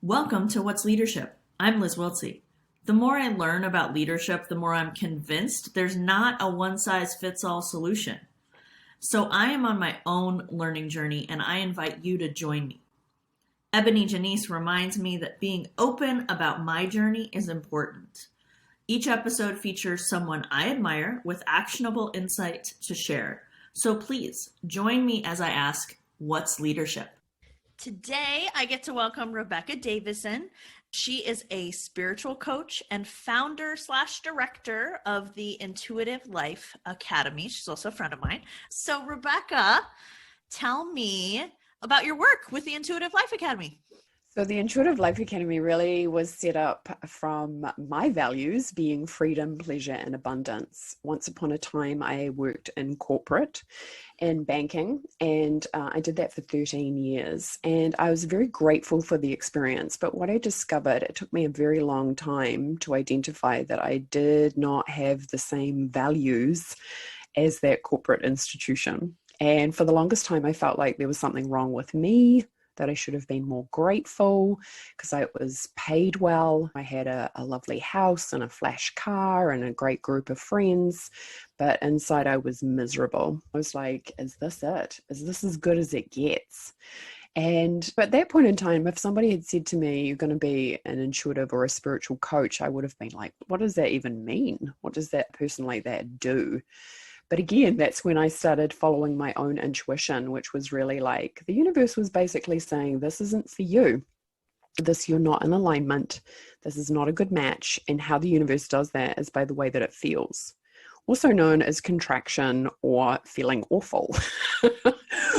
Welcome to What's Leadership. I'm Liz Wiltsey. The more I learn about leadership, the more I'm convinced there's not a one-size-fits-all solution. So I am on my own learning journey, and I invite you to join me. Ebony Janice reminds me that being open about my journey is important. Each episode features someone I admire with actionable insight to share. So please join me as I ask, what's leadership? Today, I get to welcome Rebecca Davison. She is a spiritual coach and founder/director of the Intuitive Life Academy. She's also a friend of mine. So Rebecca, tell me about your work with the Intuitive Life Academy. So the Intuitive Life Academy really was set up from my values being freedom, pleasure, and abundance. Once upon a time, I worked in corporate and banking, and I did that for 13 years. And I was very grateful for the experience. But what I discovered, it took me a very long time to identify that I did not have the same values as that corporate institution. And for the longest time, I felt like there was something wrong with me, that I should have been more grateful because I was paid well. I had a lovely house and a flash car and a great group of friends, but inside I was miserable. I was like, is this it? Is this as good as it gets? And at that point in time, if somebody had said to me, you're going to be an intuitive or a spiritual coach, I would have been like, what does that even mean? What does that person like that do? But again, that's when I started following my own intuition, which was really like the universe was basically saying, this isn't for you. You're not in alignment. This is not a good match. And how the universe does that is by the way that it feels, also known as contraction or feeling awful.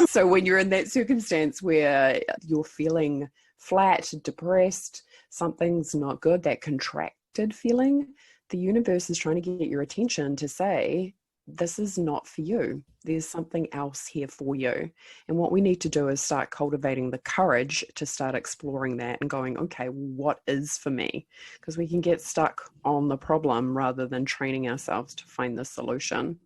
So when you're in that circumstance where you're feeling flat, depressed, something's not good, that contracted feeling, the universe is trying to get your attention to say, this is not for you. There's something else here for you. And what we need to do is start cultivating the courage to start exploring that and going, okay, what is for me? Because we can get stuck on the problem rather than training ourselves to find the solution.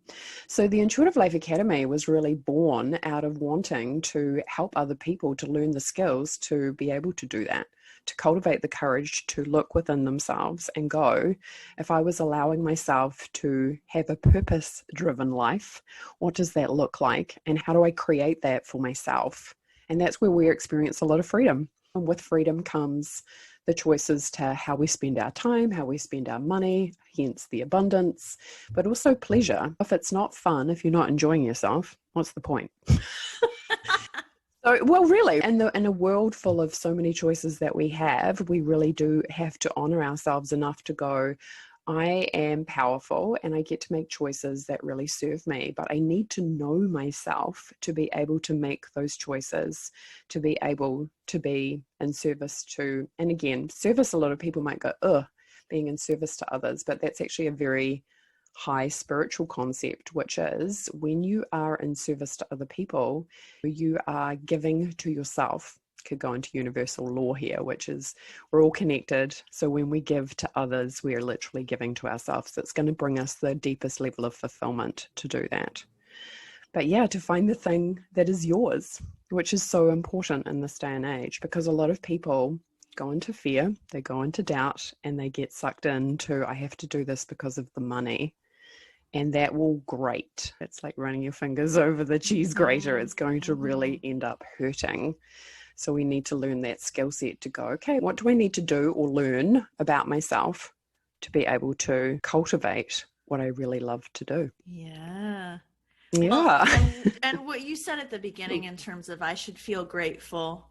So the Intuitive Life Academy was really born out of wanting to help other people to learn the skills to be able to do that, to cultivate the courage to look within themselves and go, if I was allowing myself to have a purpose-driven life, what does that look like? And how do I create that for myself? And that's where we experience a lot of freedom. And with freedom comes the choices to how we spend our time, how we spend our money, hence the abundance, but also pleasure. If it's not fun, if you're not enjoying yourself, what's the point? So, well, really, in a world full of so many choices that we have, we really do have to honor ourselves enough to go, I am powerful and I get to make choices that really serve me, but I need to know myself to be able to make those choices, to be able to be in service to, and again, service, a lot of people might go, ugh, being in service to others, but that's actually a very high spiritual concept, which is when you are in service to other people, you are giving to yourself. Could go into universal law here, which is we're all connected. So when we give to others, we're literally giving to ourselves. It's going to bring us the deepest level of fulfillment to do that. But yeah, to find the thing that is yours, which is so important in this day and age, because a lot of people go into fear, they go into doubt, and they get sucked into, I have to do this because of the money. And that will grate. It's like running your fingers over the cheese grater. It's going to really end up hurting. So we need to learn that skill set to go, okay, what do I need to do or learn about myself to be able to cultivate what I really love to do? Yeah. Yeah. Well, and what you said at the beginning in terms of I should feel grateful,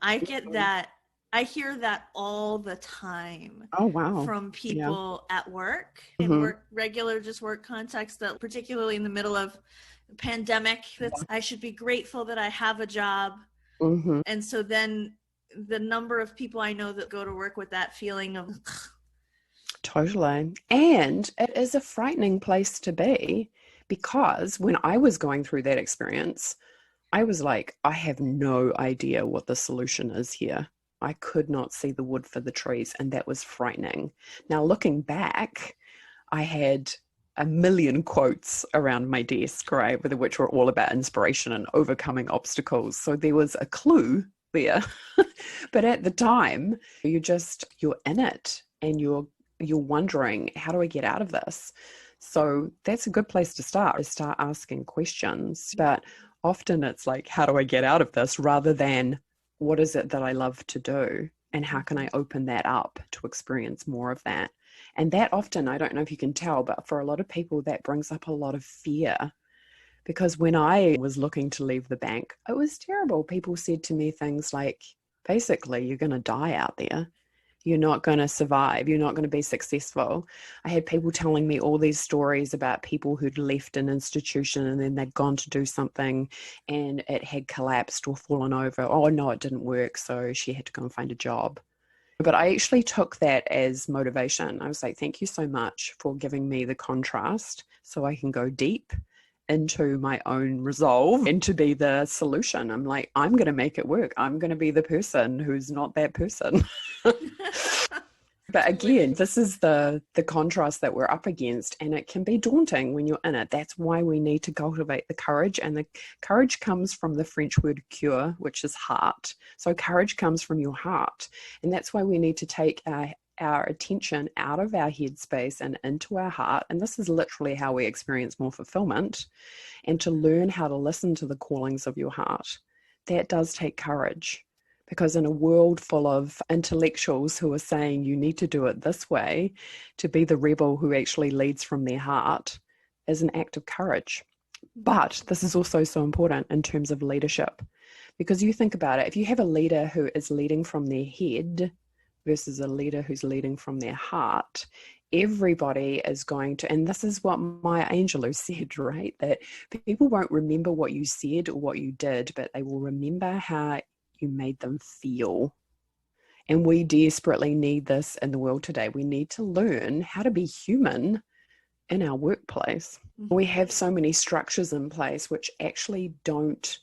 I get that. I hear that all the time. Oh, wow. From people at work, Mm-hmm. in regular work context, that particularly in the middle of the pandemic, that's I should be grateful that I have a job. Mm-hmm. And so then the number of people I know that go to work with that feeling of Totally. And it is a frightening place to be, because when I was going through that experience, I was like, I have no idea what the solution is here. I could not see the wood for the trees, and that was frightening. Now, looking back, I had a million quotes around my desk, right, which were all about inspiration and overcoming obstacles. So there was a clue there. But at the time, you're in it, and you're wondering, how do I get out of this? So that's a good place to start, is start asking questions. But often it's like, how do I get out of this, rather than what is it that I love to do, and how can I open that up to experience more of that? And that often, I don't know if you can tell, but for a lot of people, that brings up a lot of fear. Because when I was looking to leave the bank, it was terrible. People said to me things like, basically, you're going to die out there. You're not going to survive. You're not going to be successful. I had people telling me all these stories about people who'd left an institution and then they'd gone to do something and it had collapsed or fallen over. Oh, no, it didn't work. So she had to go and find a job. But I actually took that as motivation. I was like, thank you so much for giving me the contrast so I can go deep into my own resolve and to be the solution. I'm like, I'm going to make it work. I'm going to be the person who's not that person. But again, this is the contrast that we're up against, and it can be daunting when you're in it. That's why we need to cultivate the courage, and the courage comes from the French word cœur, which is heart. So courage comes from your heart, and that's why we need to take our attention out of our headspace and into our heart. And this is literally how we experience more fulfillment, and to learn how to listen to the callings of your heart. That does take courage, because in a world full of intellectuals who are saying you need to do it this way, to be the rebel who actually leads from their heart is an act of courage. But this is also so important in terms of leadership, because you think about it, if you have a leader who is leading from their head versus a leader who's leading from their heart, everybody is going to, and this is what Maya Angelou said, right? That people won't remember what you said or what you did, but they will remember how you made them feel. And we desperately need this in the world today. We need to learn how to be human in our workplace. We have so many structures in place which actually don't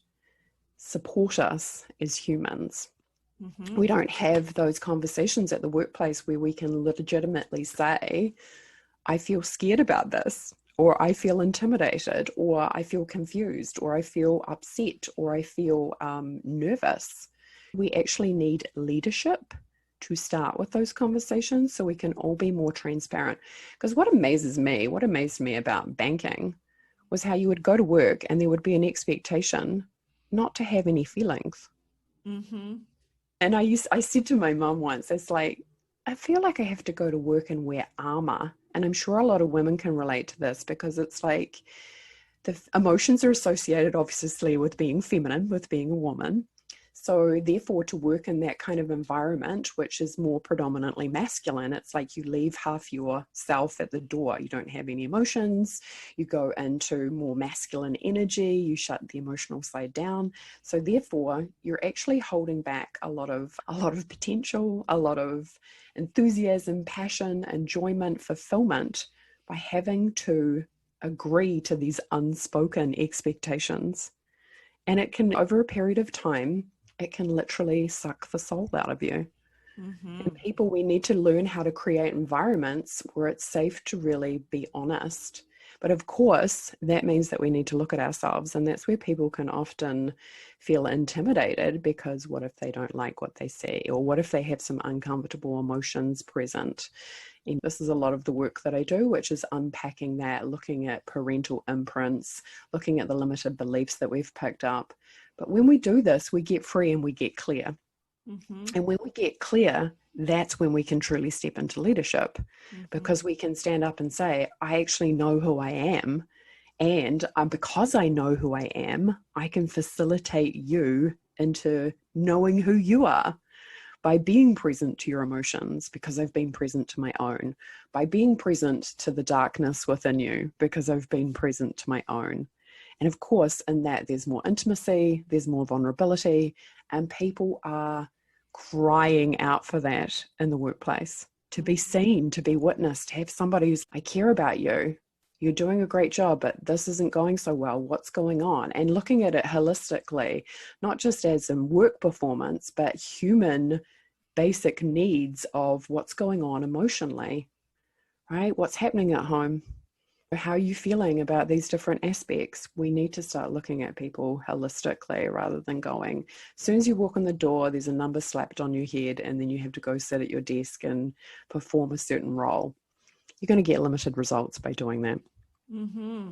support us as humans. We don't have those conversations at the workplace where we can legitimately say, I feel scared about this, or I feel intimidated, or I feel confused, or I feel upset, or I feel nervous. We actually need leadership to start with those conversations so we can all be more transparent. Because what amazed me about banking was how you would go to work and there would be an expectation not to have any feelings. And I said to my mum once, it's like, I feel like I have to go to work and wear armor. And I'm sure a lot of women can relate to this, because it's like the emotions are associated obviously with being feminine, with being a woman. So therefore, to work in that kind of environment, which is more predominantly masculine, it's like you leave half yourself at the door. You don't have any emotions. You go into more masculine energy. You shut the emotional side down. So therefore, you're actually holding back a lot of potential, a lot of enthusiasm, passion, enjoyment, fulfillment by having to agree to these unspoken expectations. And it can, over a period of time, it can literally suck the soul out of you. And people, we need to learn how to create environments where it's safe to really be honest. But of course, that means that we need to look at ourselves. And that's where people can often feel intimidated, because what if they don't like what they see? Or what if they have some uncomfortable emotions present? And this is a lot of the work that I do, which is unpacking that, looking at parental imprints, looking at the limited beliefs that we've picked up. But when we do this, we get free and we get clear. And when we get clear, that's when we can truly step into leadership, because we can stand up and say, I actually know who I am. And because I know who I am, I can facilitate you into knowing who you are by being present to your emotions, because I've been present to my own, by being present to the darkness within you, because I've been present to my own. And of course, in that, there's more intimacy, there's more vulnerability, and people are crying out for that in the workplace, to be seen, to be witnessed, to have somebody who's, I care about you. You're doing a great job, but this isn't going so well. What's going on? And looking at it holistically, not just as in work performance, but human basic needs of what's going on emotionally, right? What's happening at home? How are you feeling about these different aspects? We need to start looking at people holistically rather than going, as soon as you walk in the door, there's a number slapped on your head and then you have to go sit at your desk and perform a certain role. You're going to get limited results by doing that. Mm-hmm.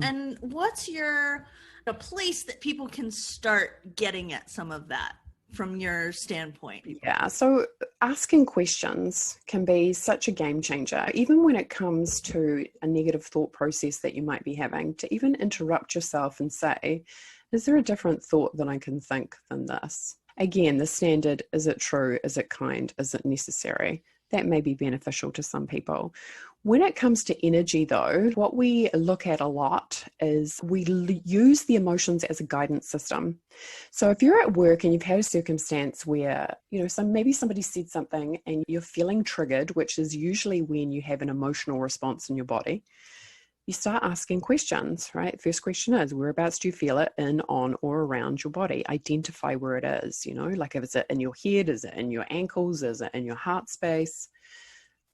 And what's a place that people can start getting at some of that from your standpoint? Yeah, so asking questions can be such a game changer, even when it comes to a negative thought process that you might be having, to even interrupt yourself and say, is there a different thought that I can think than this? Again, the standard, is it true? Is it kind? Is it necessary? That may be beneficial to some people. When it comes to energy, though, what we look at a lot is we use the emotions as a guidance system. So if you're at work and you've had a circumstance where, maybe somebody said something and you're feeling triggered, which is usually when you have an emotional response in your body, you start asking questions, right? First question is, whereabouts do you feel it, in, on, or around your body? Identify where it is, like if it's in your head, is it in your ankles, is it in your heart space?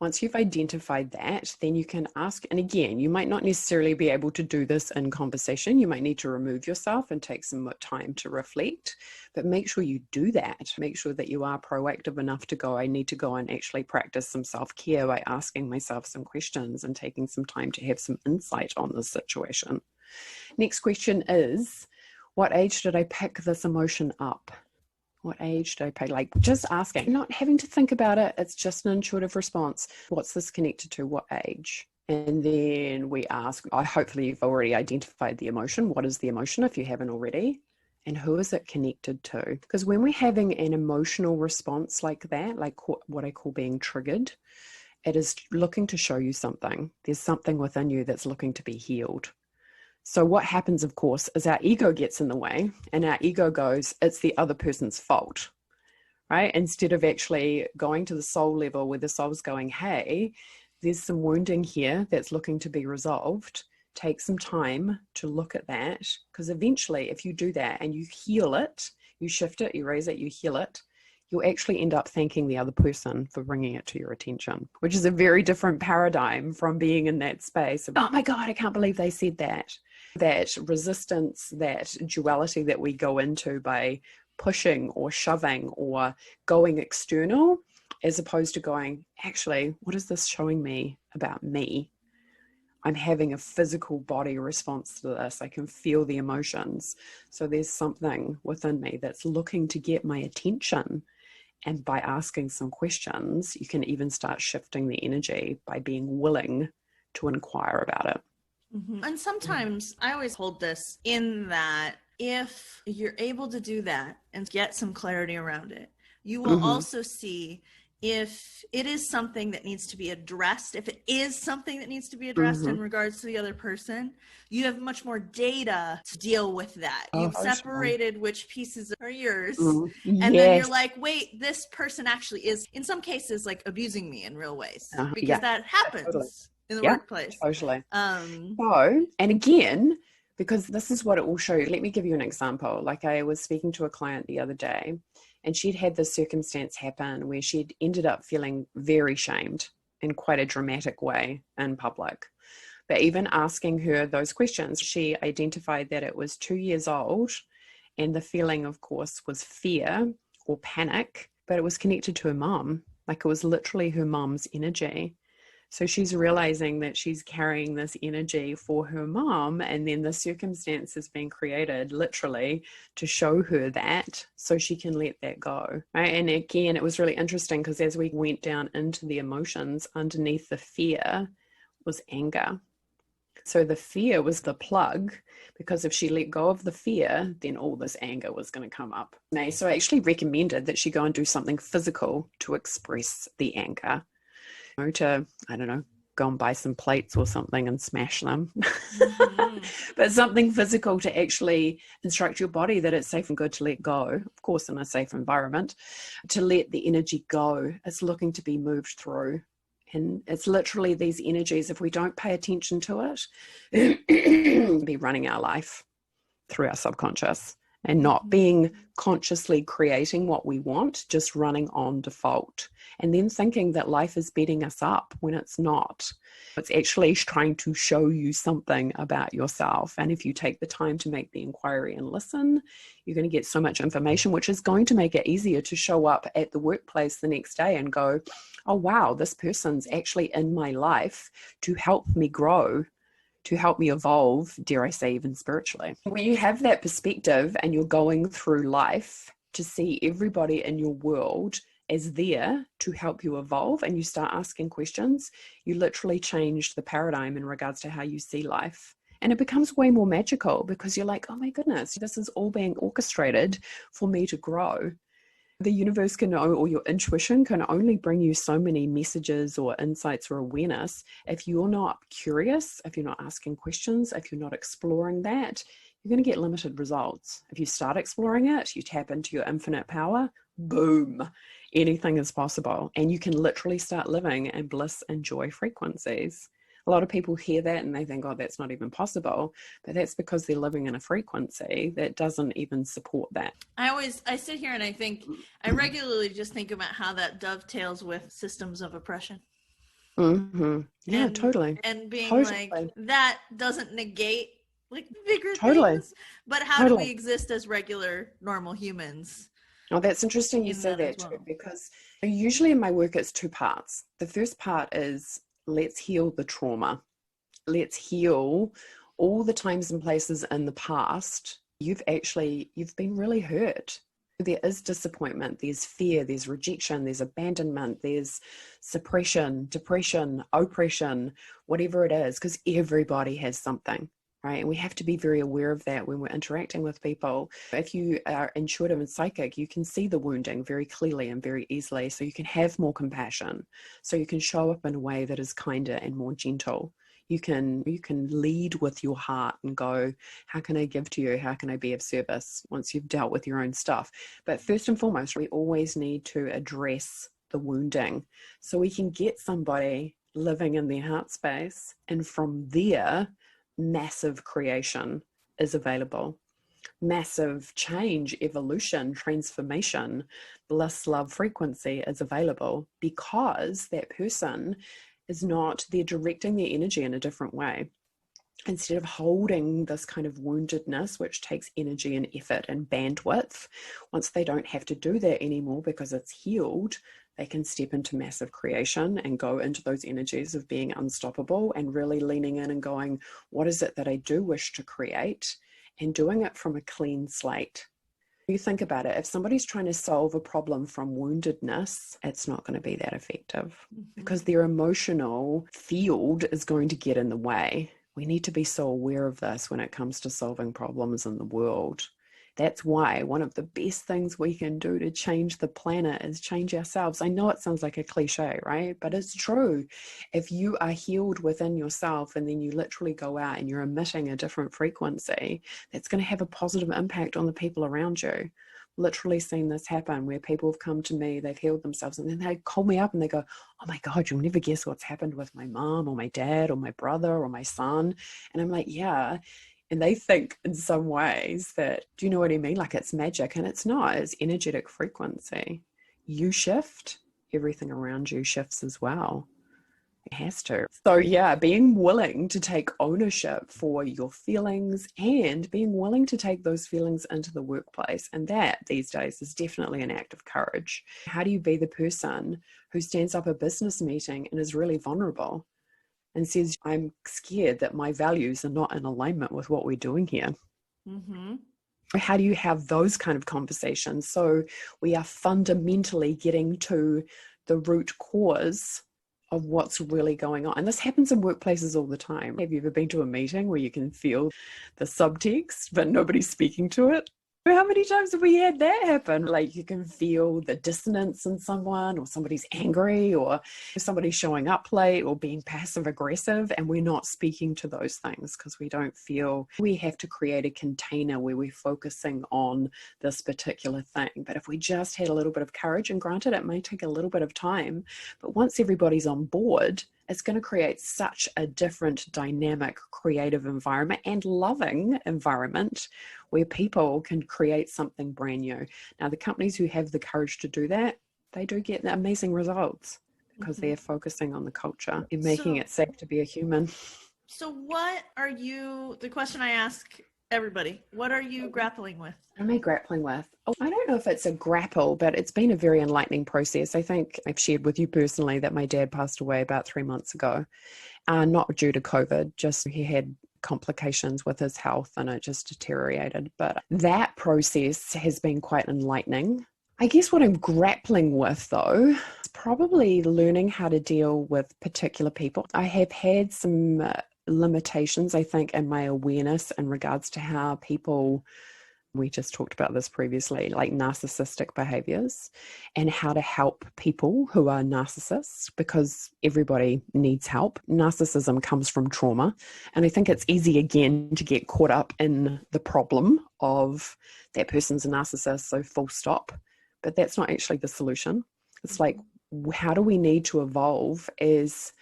Once you've identified that, then you can ask, and again, you might not necessarily be able to do this in conversation. You might need to remove yourself and take some time to reflect, but make sure you do that. Make sure that you are proactive enough to go, I need to go and actually practice some self-care by asking myself some questions and taking some time to have some insight on this situation. Next question is, what age did I pick this emotion up? What age did I pick? Like, just asking, not having to think about it. It's just an intuitive response. What's this connected to? What age? And then we ask, hopefully you've already identified the emotion. What is the emotion if you haven't already? And who is it connected to? Because when we're having an emotional response like that, like what I call being triggered, it is looking to show you something. There's something within you that's looking to be healed. So what happens, of course, is our ego gets in the way and our ego goes, it's the other person's fault, right? Instead of actually going to the soul level where the soul's going, hey, there's some wounding here that's looking to be resolved. Take some time to look at that, because eventually if you do that and you heal it, you shift it, you raise it, you heal it, you'll actually end up thanking the other person for bringing it to your attention, which is a very different paradigm from being in that space of, oh my God, I can't believe they said that. That resistance, that duality that we go into by pushing or shoving or going external, as opposed to going, actually, what is this showing me about me? I'm having a physical body response to this. I can feel the emotions. So there's something within me that's looking to get my attention. And by asking some questions, you can even start shifting the energy by being willing to inquire about it. Mm-hmm. And sometimes I always hold this in that if you're able to do that and get some clarity around it, you will also see if it is something that needs to be addressed. If it is something that needs to be addressed in regards to the other person, you have much more data to deal with that. You've separated which pieces are yours. And then you're like, wait, this person actually is, in some cases, like abusing me in real ways. Because that happens. Totally. In the workplace. Totally. So, and again, because this is what it will show you. Let me give you an example. Like I was speaking to a client the other day, and she'd had this circumstance happen where she'd ended up feeling very shamed in quite a dramatic way in public. But even asking her those questions, she identified that it was 2 years old, and the feeling, of course, was fear or panic, but it was connected to her mom. Like it was literally her mom's energy. So she's realizing that she's carrying this energy for her mom, and then the circumstance has been created literally to show her that so she can let that go. Right? And again, it was really interesting because as we went down into the emotions, underneath the fear was anger. So the fear was the plug, because if she let go of the fear, then all this anger was going to come up. So I actually recommended that she go and do something physical to express the anger. To, I don't know, go and buy some plates or something and smash them. But something physical to actually instruct your body that it's safe and good to let go, of course, in a safe environment, to let the energy go. It's looking to be moved through. And it's literally these energies, if we don't pay attention to it, be running our life through our subconscious. and not being consciously creating what we want, just running on default, and then thinking that life is beating us up when it's not. It's actually trying to show you something about yourself. And if you take the time to make the inquiry and listen, you're going to get so much information, which is going to make it easier to show up at the workplace the next day and go, oh, wow, this person's actually in my life to help me grow, to help me evolve, dare I say, even spiritually. When you have that perspective and you're going through life to see everybody in your world as there to help you evolve, and you start asking questions, you literally change the paradigm in regards to how you see life. And it becomes way more magical because you're like, oh my goodness, this is all being orchestrated for me to grow. The universe can, or your intuition can only bring you so many messages or insights or awareness. If you're not curious, if you're not asking questions, if you're not exploring that, you're going to get limited results. If you start exploring it, you tap into your infinite power, boom, anything is possible. And you can literally start living in bliss and joy frequencies. A lot of people hear that and they think, oh, that's not even possible. But that's because they're living in a frequency that doesn't even support that. I sit here and I regularly just think about how that dovetails with systems of oppression. Mm-hmm. Yeah, totally. And being totally. like, that doesn't negate like bigger totally. things, but how do we exist as regular, normal humans? Oh, that's interesting you say that too, because usually in my work, it's two parts. The first part is, let's heal the trauma. Let's heal all the times and places in the past you've been really hurt. There is disappointment, there's fear, there's rejection, there's abandonment, there's suppression, depression, oppression, whatever it is, because everybody has something, right? And we have to be very aware of that when we're interacting with people. If you are intuitive and psychic, you can see the wounding very clearly and very easily, so you can have more compassion, so you can show up in a way that is kinder and more gentle. You can lead with your heart and go, how can I give to you? How can I be of service once you've dealt with your own stuff? But first and foremost, we always need to address the wounding so we can get somebody living in their heart space. And from there, massive creation is available. Massive change, evolution, transformation, bliss, love, frequency is available because that person is not, they're directing their energy in a different way. Instead of holding this kind of woundedness, which takes energy and effort and bandwidth, once they don't have to do that anymore because it's healed, they can step into massive creation and go into those energies of being unstoppable and really leaning in and going, what is it that I do wish to create? And doing it from a clean slate. You think about it, if somebody's trying to solve a problem from woundedness, it's not going to be that effective because their emotional field is going to get in the way. We need to be so aware of this when it comes to solving problems in the world. That's why one of the best things we can do to change the planet is change ourselves. I know it sounds like a cliche, right? But it's true. If you are healed within yourself and then you literally go out and you're emitting a different frequency, that's going to have a positive impact on the people around you. Literally seen this happen where people have come to me, they've healed themselves, and then they call me up and they go, oh my God, you'll never guess what's happened with my mom or my dad or my brother or my son. And I'm like, yeah. And they think in some ways that, do you know what I mean? Like it's magic, and it's not, it's energetic frequency. You shift, everything around you shifts as well. It has to. So yeah, being willing to take ownership for your feelings and being willing to take those feelings into the workplace. And that these days is definitely an act of courage. How do you be the person who stands up a business meeting and is really vulnerable and says, I'm scared that my values are not in alignment with what we're doing here? Mm-hmm. How do you have those kind of conversations? So we are fundamentally getting to the root cause of what's really going on. And this happens in workplaces all the time. Have you ever been to a meeting where you can feel the subtext, but nobody's speaking to it? How many times have we had that happen? Like you can feel the dissonance in someone, or somebody's angry, or somebody's showing up late, or being passive aggressive, and we're not speaking to those things because we don't feel. We have to create a container where we're focusing on this particular thing. But if we just had a little bit of courage, and granted it may take a little bit of time, but once everybody's on board, it's going to create such a different dynamic, creative environment and loving environment where people can create something brand new. Now, the companies who have the courage to do that, they do get amazing results because they're focusing on the culture and making it safe to be a human. So what are you, the question I ask everybody, what are you grappling with? What am I grappling with? Oh, I don't know if it's a grapple, but it's been a very enlightening process. I think I've shared with you personally that my dad passed away about 3 months ago, not due to COVID, just he had complications with his health and it just deteriorated. But that process has been quite enlightening. I guess what I'm grappling with, though, is probably learning how to deal with particular people. I have had some limitations, I think, in my awareness in regards to how people, we just talked about this previously, like narcissistic behaviors, and how to help people who are narcissists, because everybody needs help. Narcissism comes from trauma. And I think it's easy, again, to get caught up in the problem of that person's a narcissist, so full stop. But that's not actually the solution. It's like, how do we need to evolve as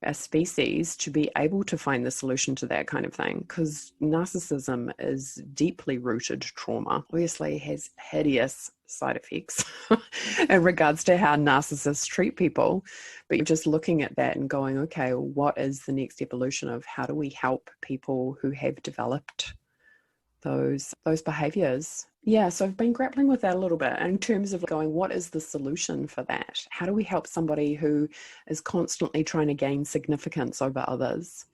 a species to be able to find the solution to that kind of thing? Because narcissism is deeply rooted trauma. Obviously has hideous side effects in regards to how narcissists treat people. But you're just looking at that and going, okay, what is the next evolution of how do we help people who have developed those behaviors? Yeah, so I've been grappling with that a little bit in terms of going, what is the solution for that? How do we help somebody who is constantly trying to gain significance over others?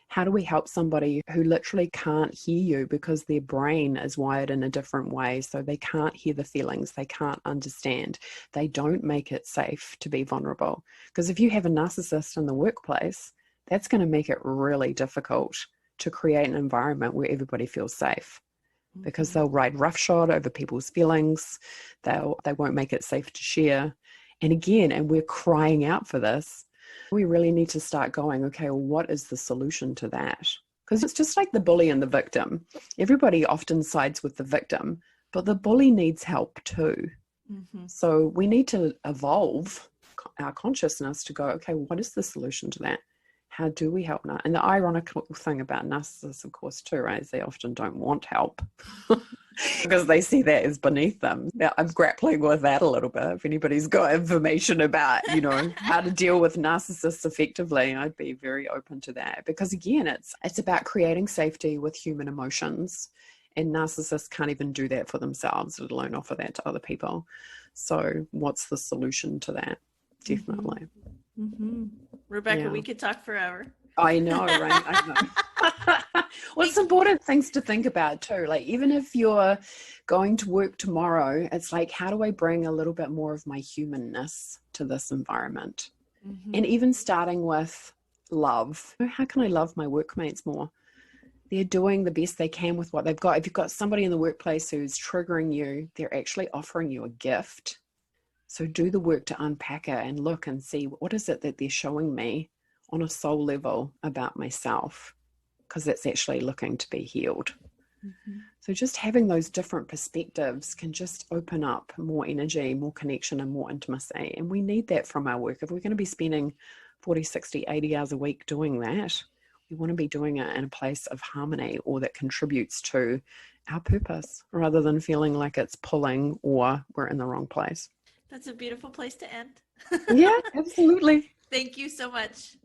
How do we help somebody who literally can't hear you because their brain is wired in a different way, so they can't hear the feelings, they can't understand, they don't make it safe to be vulnerable? Because if you have a narcissist in the workplace, that's going to make it really difficult to create an environment where everybody feels safe, because they'll ride roughshod over people's feelings. They won't make it safe to share. And again, and we're crying out for this, we really need to start going, okay, well, what is the solution to that? Because it's just like the bully and the victim. Everybody often sides with the victim, but the bully needs help too. So we need to evolve our consciousness to go, okay, what is the solution to that? How do we help now? And the ironical thing about narcissists, of course, too, right, is they often don't want help because they see that as beneath them. Now, I'm grappling with that a little bit. If anybody's got information about, how to deal with narcissists effectively, I'd be very open to that. Because again, it's about creating safety with human emotions. And narcissists can't even do that for themselves, let alone offer that to other people. So what's the solution to that? Definitely. Rebecca, we could talk forever. I know, right? I know. What's important things to think about too? Like, even if you're going to work tomorrow, it's like, how do I bring a little bit more of my humanness to this environment? And even starting with love. How can I love my workmates more? They're doing the best they can with what they've got. If you've got somebody in the workplace who's triggering you, they're actually offering you a gift. So do the work to unpack it and look and see, what is it that they're showing me on a soul level about myself? Because it's actually looking to be healed. So just having those different perspectives can just open up more energy, more connection, and more intimacy. And we need that from our work. If we're going to be spending 40, 60, 80 hours a week doing that, we want to be doing it in a place of harmony or that contributes to our purpose, rather than feeling like it's pulling or we're in the wrong place. That's a beautiful place to end. Yeah, absolutely. Thank you so much.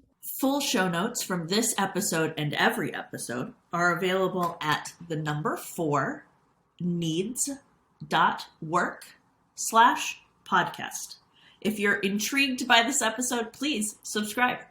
Full show notes from this episode and every episode are available at 4needs.work/podcast. If you're intrigued by this episode, please subscribe.